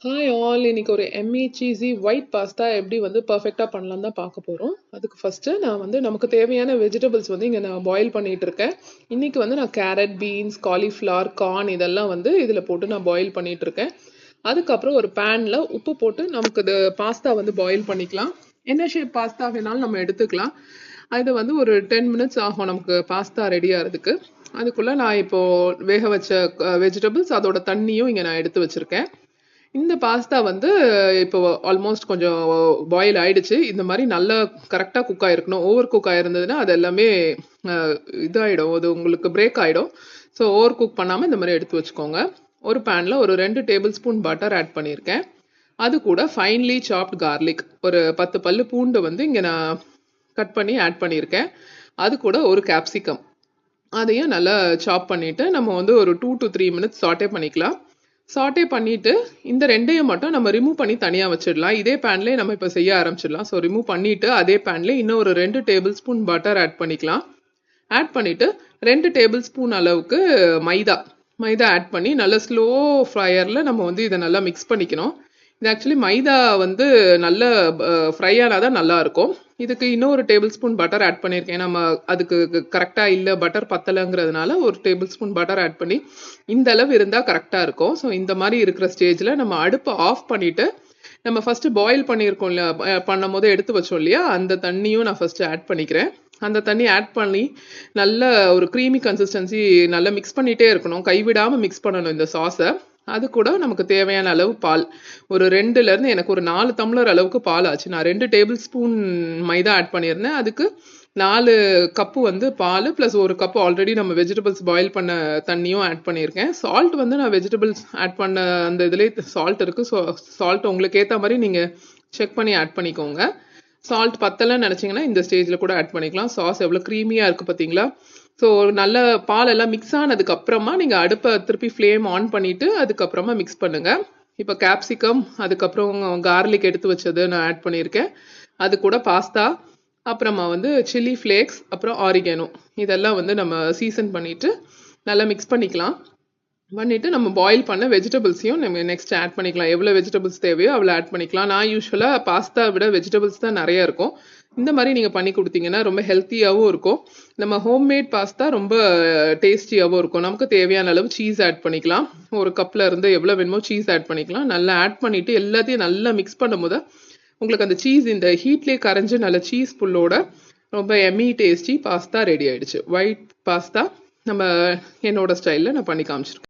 Hi all, இன்னைக்கு ஒரு Emmy cheesy white pasta எப்படி வந்து பர்ஃபெக்டாக பண்ணலாம் தான் பார்க்க போகிறோம். அதுக்கு ஃபஸ்ட்டு நான் வந்து நமக்கு தேவையான வெஜிடபிள்ஸ் வந்து இங்கே நான் பாயில் பண்ணிட்டு இருக்கேன். இன்னைக்கு வந்து நான் கேரட், பீன்ஸ், காலிஃப்ளவர், கார்ன் இதெல்லாம் வந்து இதில் போட்டு நான் பாயில் பண்ணிட்டு இருக்கேன். அதுக்கப்புறம் ஒரு பேனில் உப்பு போட்டு நமக்கு இது பாஸ்தா வந்து பாயில் பண்ணிக்கலாம். என்ன ஷேப் பாஸ்தா வேணாலும் நம்ம எடுத்துக்கலாம். இது வந்து ஒரு 10 மினிட்ஸ் ஆகும் நமக்கு பாஸ்தா ரெடி ஆகிறதுக்கு. அதுக்குள்ளே நான் இப்போது வேக வச்ச வெஜிடபிள்ஸ் அதோட தண்ணியும் இங்கே நான் எடுத்து வச்சுருக்கேன். இந்த பாஸ்தா வந்து இப்போ ஆல்மோஸ்ட் கொஞ்சம் பாயில் ஆயிடுச்சு. இந்த மாதிரி நல்லா கரெக்டாக குக் ஆயிருக்கணும். ஓவர் குக் ஆயிருந்ததுன்னா அது எல்லாமே இதாயிடும், அது உங்களுக்கு பிரேக் ஆயிடும். ஸோ ஓவர் குக் பண்ணாமல் இந்த மாதிரி எடுத்து வச்சுக்கோங்க. ஒரு பேனில் ஒரு 2 டேபிள் ஸ்பூன் பட்டர் ஆட் பண்ணியிருக்கேன். அது கூட ஃபைன்லி சாப்ட் கார்லிக் ஒரு 10 பல்லு பூண்டு வந்து இங்கே நான் கட் பண்ணி ஆட் பண்ணியிருக்கேன். அது கூட ஒரு கேப்சிகம் அதையும் நல்லா சாப் பண்ணிட்டு நம்ம வந்து ஒரு 2 to 3 மினிட்ஸ் சாட்டே பண்ணிக்கலாம். சாட்டே பண்ணிட்டு இந்த ரெண்டையும் மட்டும் நம்ம ரிமூவ் பண்ணி தனியாக வச்சிடலாம். இதே பேன்லேயே நம்ம இப்போ செய்ய ஆரம்பிச்சிடலாம். ஸோ ரிமூவ் பண்ணிட்டு அதே பேன்லேயே இன்னும் ஒரு 2 டேபிள் ஸ்பூன் பட்டர் ஆட் பண்ணிக்கலாம். ஆட் பண்ணிட்டு 2 டேபிள் ஸ்பூன் அளவுக்கு மைதா மைதா ஆட் பண்ணி நல்லா ஸ்லோ ஃப்ரையரில் நம்ம வந்து இதை நல்லா மிக்ஸ் பண்ணிக்கணும். இது ஆக்சுவலி மைதா வந்து நல்ல ஃப்ரை ஆனால் தான் நல்லா இருக்கும். இதுக்கு இன்னொரு டேபிள் ஸ்பூன் பட்டர் ஆட் பண்ணியிருக்கேன். நம்ம அதுக்கு கரெக்டாக இல்லை, பட்டர் பத்தலைங்கிறதுனால ஒரு டேபிள் ஸ்பூன் பட்டர் ஆட் பண்ணி இந்த அளவு இருந்தால் கரெக்டாக இருக்கும். ஸோ இந்த மாதிரி இருக்கிற ஸ்டேஜில் நம்ம அடுப்பை ஆஃப் பண்ணிவிட்டு நம்ம ஃபஸ்ட்டு பாயில் பண்ணியிருக்கோம் இல்லையா, பண்ணும் போது எடுத்து வச்சோம் இல்லையா, அந்த தண்ணியும் நான் ஃபஸ்ட்டு ஆட் பண்ணிக்கிறேன். அந்த தண்ணி ஆட் பண்ணி நல்ல ஒரு க்ரீமி கன்சிஸ்டன்சி நல்லா மிக்ஸ் பண்ணிகிட்டே இருக்கணும். கைவிடாமல் மிக்ஸ் பண்ணணும் இந்த சாஸை. அது கூட நமக்கு தேவையான அளவு பால் ஒரு 2லேருந்து எனக்கு ஒரு 4 டம்ளர் அளவுக்கு பால் ஆச்சு. நான் 2 டேபிள் ஸ்பூன் மைதா ஆட் பண்ணியிருந்தேன். அதுக்கு 4 கப்பு வந்து பால் ப்ளஸ் ஒரு கப்பு ஆல்ரெடி நம்ம வெஜிடபிள்ஸ் பாயில் பண்ண தண்ணியும் ஆட் பண்ணியிருக்கேன். சால்ட் வந்து நான் வெஜிடபிள்ஸ் ஆட் பண்ண அந்த இதுலேயே சால்ட் இருக்குது. ஸோ சால்ட் உங்களுக்கு ஏற்ற மாதிரி நீங்கள் செக் பண்ணி ஆட் பண்ணிக்கோங்க. சால்ட் பத்தலைன்னு நினச்சிங்கன்னா இந்த ஸ்டேஜில் கூட ஆட் பண்ணிக்கலாம். சாஸ் எவ்வளோ க்ரீமியாக இருக்குது பார்த்தீங்களா. ஸோ நல்ல பால் எல்லாம் மிக்ஸ் ஆனதுக்கு அப்புறமா நீங்கள் அடுப்பை திருப்பி ஃப்ளேம் ஆன் பண்ணிவிட்டு அதுக்கப்புறமா மிக்ஸ் பண்ணுங்கள். இப்போ கேப்சிகம் அதுக்கப்புறம் கார்லிக் எடுத்து வச்சது நான் ஆட் பண்ணியிருக்கேன். அது கூட பாஸ்தா, அப்புறமா வந்து சில்லி ஃப்ளேக்ஸ், அப்புறம் ஆரிகேனோ இதெல்லாம் வந்து நம்ம சீசன் பண்ணிவிட்டு நல்லா மிக்ஸ் பண்ணிக்கலாம். பண்ணிவிட்டு நம்ம பாயில் பண்ண வெஜிடபிள்ஸையும் நம்ம நெக்ஸ்ட் ஆட் பண்ணிக்கலாம். எவ்வளோ வெஜிடபிள்ஸ் தேவையோ அவ்வளோ ஆட் பண்ணிக்கலாம். நான் யூஸ்வலாக பாஸ்தா விட வெஜிடபிள்ஸ் தான் நிறைய இருக்கும். இந்த மாதிரி நீங்கள் பண்ணி கொடுத்தீங்கன்னா ரொம்ப ஹெல்த்தியாகவும் இருக்கும். நம்ம ஹோம்மேட் பாஸ்தா ரொம்ப டேஸ்டியாகவும் இருக்கும். நமக்கு தேவையான அளவு சீஸ் ஆட் பண்ணிக்கலாம். ஒரு கப்பில் இருந்து எவ்வளோ வேணுமோ சீஸ் ஆட் பண்ணிக்கலாம். நல்லா ஆட் பண்ணிவிட்டு எல்லாத்தையும் நல்லா மிக்ஸ் பண்ணும்போது உங்களுக்கு அந்த சீஸ் இந்த ஹீட்லேயே கரைஞ்சி நல்ல சீஸ் புல்லோட ரொம்ப எம்மி டேஸ்டி பாஸ்தா ரெடி ஆயிடுச்சு. ஒயிட் பாஸ்தா நம்ம என்னோட ஸ்டைலில் நான் பண்ணி காமிச்சிருக்கேன்.